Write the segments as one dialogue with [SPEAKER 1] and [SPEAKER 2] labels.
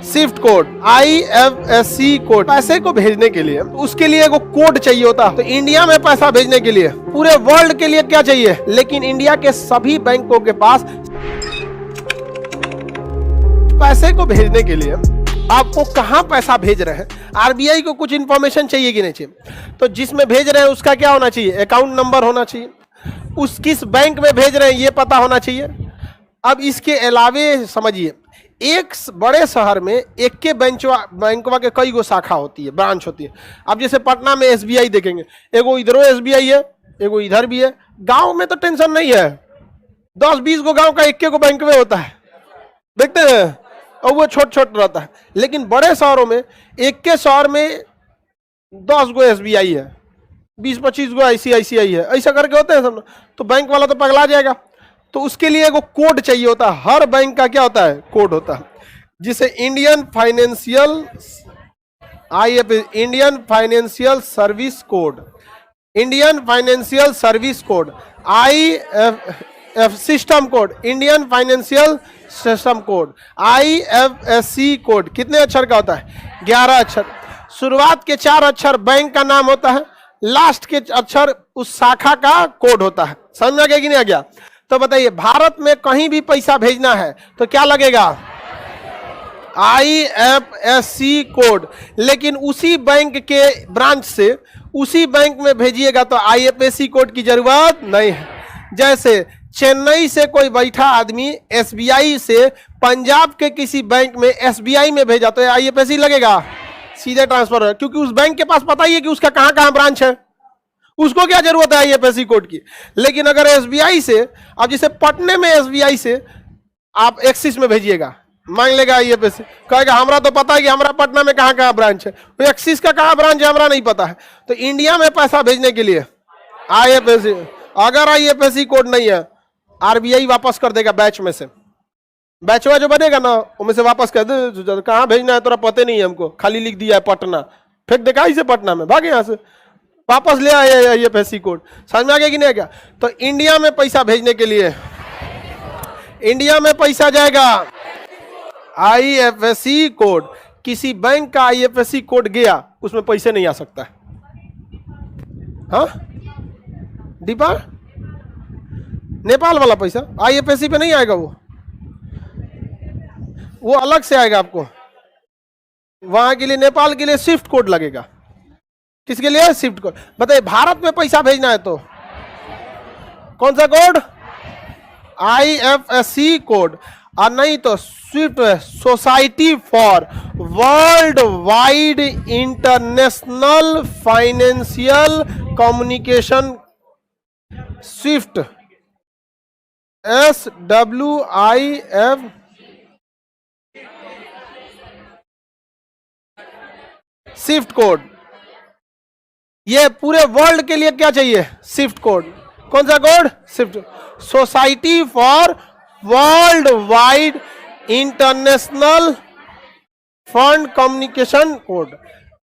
[SPEAKER 1] Swift code, IFSC code. पैसे को भेजने के लिए उसके लिए वो कोड चाहिए होता है। तो इंडिया में पैसा भेजने के लिए पूरे वर्ल्ड के लिए क्या चाहिए? लेकिन इंडिया के सभी बैंकों के पास पैसे को भेजने के लिए आपको कहां पैसा भेज रहे हैं, आरबीआई को कुछ इंफॉर्मेशन चाहिए कि नहीं चाहिए? तो जिसमें भेज रहे हैं उसका क्या होना चाहिए? अकाउंट नंबर होना चाहिए। उस किस बैंक में भेज रहे हैं ये पता होना चाहिए। अब इसके अलावे समझिए, एक बड़े शहर में एक के बैंकवा के कई गो शाखा होती है, ब्रांच होती है। अब जैसे पटना में SBI देखेंगे, एगो इधरो SBI है, एगो इधर भी है। गांव में तो टेंशन नहीं है, 10-20 गो गांव का एक के गो बैंक में होता है, देखते हैं, और वो छोट छोट रहता है। लेकिन बड़े शहरों में एक के शहर में 10 गो SBI है, 20-25 गो ICICI है, ऐसा करके होते हैं सब। तो बैंक वाला तो पगला जाएगा। तो उसके लिए एगो कोड चाहिए होता है। हर बैंक का क्या होता है? कोड होता है, जिसे Indian financial service code, Indian financial service code, IFSC system code, Indian financial system code, IFSC code कितने अक्षर का होता है? 11 अक्षर। शुरुआत के 4 अक्षर बैंक का नाम होता है, लास्ट के अक्षर उस शाखा का कोड होता है। समझ में आ गया कि नहीं आ गया? तो बताइए, भारत में कहीं भी पैसा भेजना है तो क्या लगेगा? IFSC code. लेकिन उसी बैंक के ब्रांच से उसी बैंक में भेजिएगा तो IFSC कोड की जरूरत नहीं है। जैसे चेन्नई से कोई बैठा आदमी SBI से पंजाब के किसी बैंक में SBI में भेजा तो IFSC लगेगा? सीधे ट्रांसफर है, क्योंकि उस बैंक के पास पता ही है कि उसका कहां कहां ब्रांच है, उसको क्या जरूरत है IFSC कोड की। लेकिन अगर SBI से, अब जैसे पटने में SBI से आप एक्सिस में भेजिएगा, मांग लेगा IFSC, कहेगा हमरा तो पता है कि हमारा पटना में कहां कहां ब्रांच है, तो एक्सिस का कहां ब्रांच है हमरा नहीं पता है। तो इंडिया में पैसा भेजने के लिए IFSC, अगर IFSC कोड नहीं है, RBI वापस कर देगा बैच में से। बैचवा जो बनेगा ना, उनमें से वापस कर दे, कहां भेजना है तोरा पता नहीं है, हमको खाली लिख दिया है पटना, फेंक देगा इसे पटना में, भागे यहां से, वापस ले आए IFSC कोड। समझ में आ गया कि नहीं आ गया? तो इंडिया में पैसा भेजने के लिए इंडिया में पैसा जाएगा IFSC कोड। किसी बैंक का IFSC कोड गया, उसमें पैसे नहीं आ सकता है। हाँ दीपा, नेपाल वाला पैसा IFSC पे नहीं आएगा, वो अलग से आएगा आपको। वहां के लिए, नेपाल के लिए स्विफ्ट कोड लगेगा। किसके लिए? Swift code. बताइए, भारत में पैसा भेजना है तो कौन सा कोड? IFSC code. और नहीं तो Swift, society for world wide international financial communication, Swift, SWIF, Swift code. ये पूरे वर्ल्ड के लिए क्या चाहिए? Swift code. कौन सा code? Swift, society for world wide international fund communication code.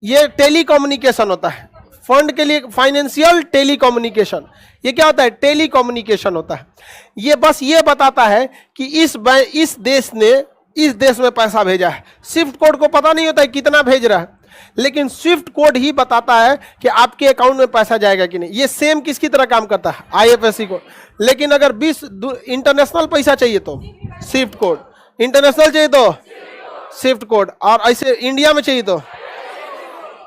[SPEAKER 1] ये टेलीकम्युनिकेशन होता है, फंड के लिए फाइनेंशियल टेलीकम्युनिकेशन। ये क्या होता है? टेलीकम्युनिकेशन होता है। ये बस ये बताता है कि इस देश ने इस देश में पैसा भेजा है। स्विफ्ट कोड को पता नहीं होता है कितना भेज रहा है, लेकिन स्विफ्ट कोड ही बताता है कि आपके अकाउंट में पैसा जाएगा कि नहीं। ये सेम किसकी तरह काम करता है? IFSC code. लेकिन अगर 20 इंटरनेशनल पैसा चाहिए तो स्विफ्ट कोड, इंटरनेशनल चाहिए तो स्विफ्ट कोड, और ऐसे इंडिया में चाहिए तो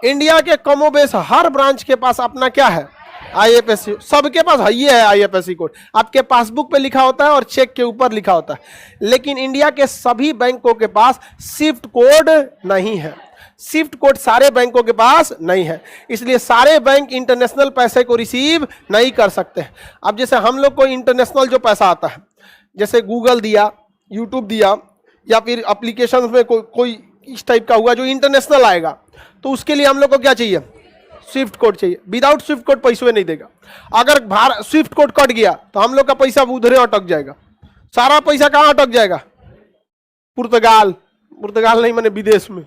[SPEAKER 1] इंडिया के कमोबेश हर ब्रांच के पास अपना क्या है? IFSC। सबके पास है, ये है IFSC कोड। आपके पासबुक पे लिखा होता है और चेक के ऊपर लिखा होता है। लेकिन इंडिया के सभी बैंकों के पास स्विफ्ट कोड नहीं है। स्विफ्ट कोड सारे बैंकों के पास नहीं है, इसलिए सारे बैंक इंटरनेशनल पैसे को रिसीव नहीं कर सकते। अब जैसे हम लोग को इंटरनेशनल जो पैसा आता है, जैसे गूगल दिया, यूट्यूब दिया, या फिर एप्लीकेशन में कोई इस टाइप का हुआ जो इंटरनेशनल आएगा, तो उसके लिए हम लोग को क्या चाहिए? स्विफ्ट कोड चाहिए। विदाउट स्विफ्ट कोड पैसे नहीं देगा। अगर स्विफ्ट कोड कट गया तो हम लोग का पैसा उधर अटक जाएगा। सारा पैसा कहाँ अटक जाएगा? पुर्तगाल नहीं, मैंने विदेश में।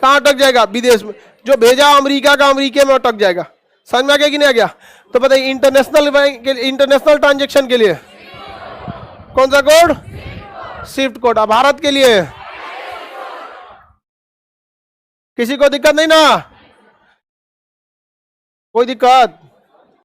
[SPEAKER 1] कहाँ अटक जाएगा? विदेश में। जो भेजा अमेरिका का, अमेरिका में अटक जाएगा। समझ में आ गया कि नहीं आ गया? तो बताइए, इंटरनेशनल बैंक के, इंटरनेशनल ट्रांजेक्शन के लिए कौन सा कोड? Swift code. भारत के लिए किसी को दिक्कत नहीं ना? कोई दिक्कत?